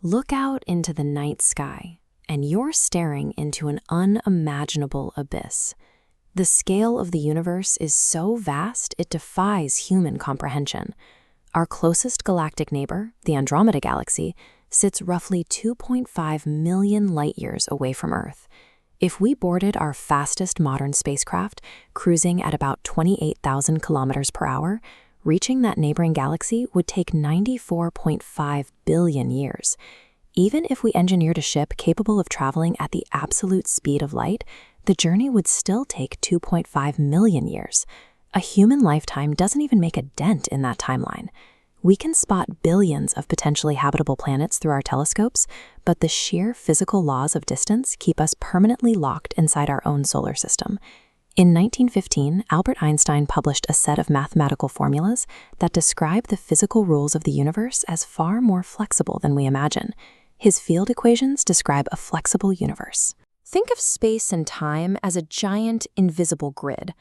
Look out into the night sky, and you're staring into an unimaginable abyss. The scale of the universe is so vast it defies human comprehension. Our closest galactic neighbor, the Andromeda Galaxy, sits roughly 2.5 million light-years away from Earth. If we boarded our fastest modern spacecraft, cruising at about 28,000 kilometers per hour, reaching that neighboring galaxy would take 94.5 billion years. Even if we engineered a ship capable of traveling at the absolute speed of light, the journey would still take 2.5 million years. A human lifetime doesn't even make a dent in that timeline. We can spot billions of potentially habitable planets through our telescopes, but the sheer physical laws of distance keep us permanently locked inside our own solar system. In 1915, Albert Einstein published a set of mathematical formulas that describe the physical rules of the universe as far more flexible than we imagine. His field equations describe a flexible universe. Think of space and time as a giant, invisible grid.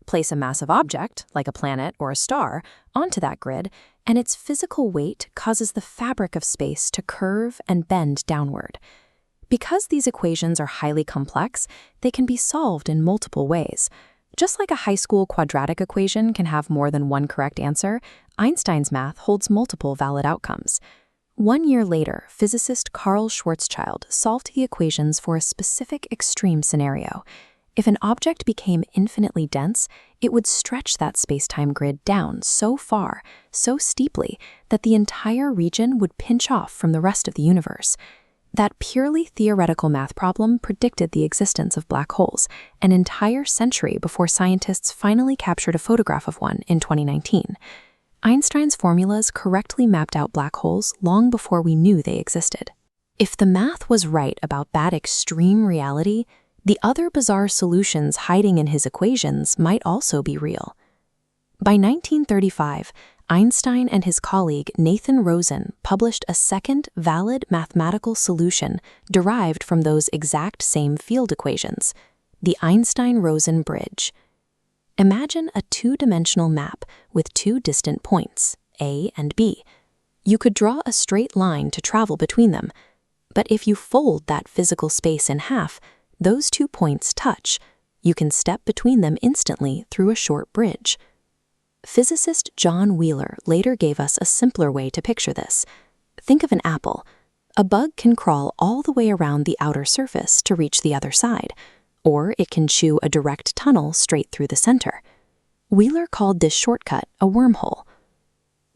Place a massive object, like a planet or a star, onto that grid, and its physical weight causes the fabric of space to curve and bend downward. Because these equations are highly complex, they can be solved in multiple ways. Just like a high school quadratic equation can have more than one correct answer, Einstein's math holds multiple valid outcomes. 1 year later, physicist Carl Schwarzschild solved the equations for a specific extreme scenario. If an object became infinitely dense, it would stretch that space-time grid down so far, so steeply, that the entire region would pinch off from the rest of the universe. That purely theoretical math problem predicted the existence of black holes, an entire century before scientists finally captured a photograph of one in 2019. Einstein's formulas correctly mapped out black holes long before we knew they existed. If the math was right about that extreme reality, the other bizarre solutions hiding in his equations might also be real. By 1935, Einstein and his colleague Nathan Rosen published a second valid mathematical solution derived from those exact same field equations, the Einstein-Rosen bridge. Imagine a two-dimensional map with two distant points, A and B. You could draw a straight line to travel between them, but if you fold that physical space in half, those 2 points touch. You can step between them instantly through a short bridge. Physicist John Wheeler later gave us a simpler way to picture this. Think of an apple. A bug can crawl all the way around the outer surface to reach the other side, or it can chew a direct tunnel straight through the center. Wheeler called this shortcut a wormhole.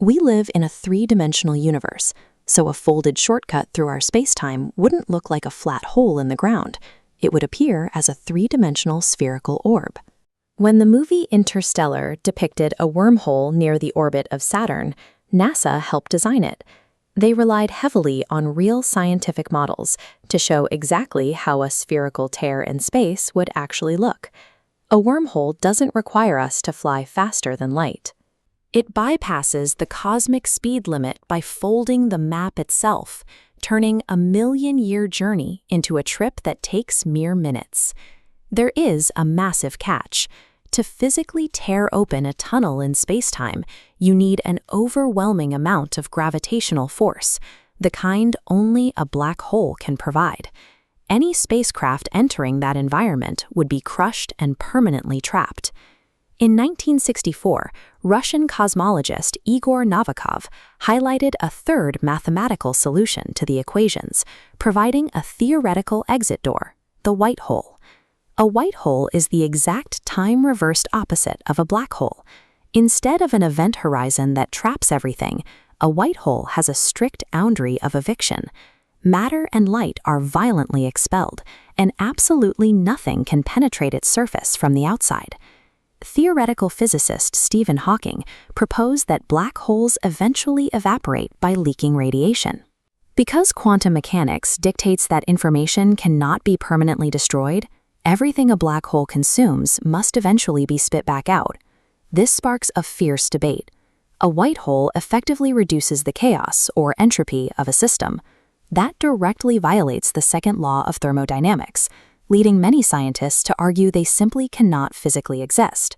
We live in a three-dimensional universe, so a folded shortcut through our space-time wouldn't look like a flat hole in the ground. It would appear as a three-dimensional spherical orb. When the movie Interstellar depicted a wormhole near the orbit of Saturn, NASA helped design it. They relied heavily on real scientific models to show exactly how a spherical tear in space would actually look. A wormhole doesn't require us to fly faster than light. It bypasses the cosmic speed limit by folding the map itself, turning a million-year journey into a trip that takes mere minutes. There is a massive catch. To physically tear open a tunnel in spacetime, you need an overwhelming amount of gravitational force, the kind only a black hole can provide. Any spacecraft entering that environment would be crushed and permanently trapped. In 1964, Russian cosmologist Igor Novikov highlighted a third mathematical solution to the equations, providing a theoretical exit door, the white hole. A white hole is the exact time-reversed opposite of a black hole. Instead of an event horizon that traps everything, a white hole has a strict boundary of eviction. Matter and light are violently expelled, and absolutely nothing can penetrate its surface from the outside. Theoretical physicist Stephen Hawking proposed that black holes eventually evaporate by leaking radiation. Because quantum mechanics dictates that information cannot be permanently destroyed, everything a black hole consumes must eventually be spit back out. This sparks a fierce debate. A white hole effectively reduces the chaos or entropy of a system. That directly violates the second law of thermodynamics, leading many scientists to argue they simply cannot physically exist.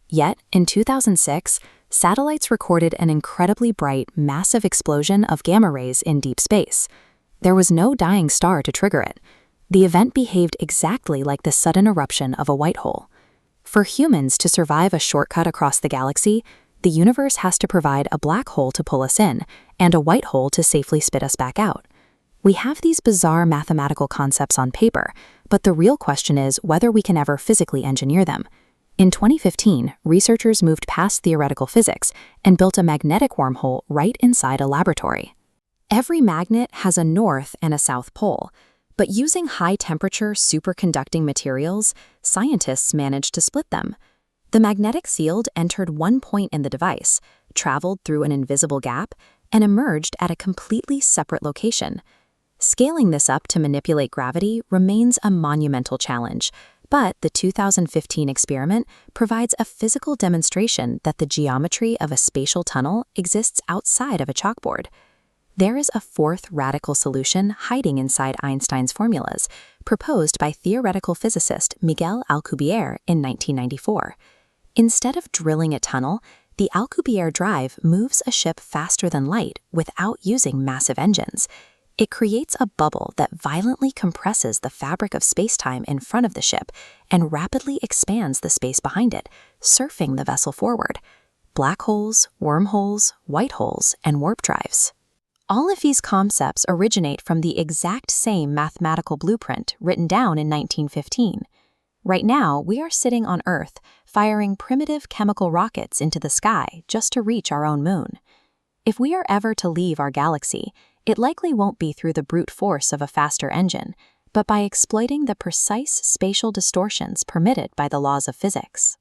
Yet, in 2006, satellites recorded an incredibly bright, massive explosion of gamma rays in deep space. There was no dying star to trigger it. The event behaved exactly like the sudden eruption of a white hole. For humans to survive a shortcut across the galaxy, the universe has to provide a black hole to pull us in and a white hole to safely spit us back out. We have these bizarre mathematical concepts on paper, but the real question is whether we can ever physically engineer them. In 2015, researchers moved past theoretical physics and built a magnetic wormhole right inside a laboratory. Every magnet has a north and a south pole, but using high-temperature superconducting materials, scientists managed to split them. The magnetic field entered one point in the device, traveled through an invisible gap, and emerged at a completely separate location. Scaling this up to manipulate gravity remains a monumental challenge, but the 2015 experiment provides a physical demonstration that the geometry of a spatial tunnel exists outside of a chalkboard. There is a fourth radical solution hiding inside Einstein's formulas, proposed by theoretical physicist Miguel Alcubierre in 1994. Instead of drilling a tunnel, the Alcubierre drive moves a ship faster than light without using massive engines. It creates a bubble that violently compresses the fabric of spacetime in front of the ship and rapidly expands the space behind it, surfing the vessel forward. Black holes, wormholes, white holes, and warp drives. All of these concepts originate from the exact same mathematical blueprint written down in 1915. Right now, we are sitting on Earth, firing primitive chemical rockets into the sky just to reach our own moon. If we are ever to leave our galaxy, it likely won't be through the brute force of a faster engine, but by exploiting the precise spatial distortions permitted by the laws of physics.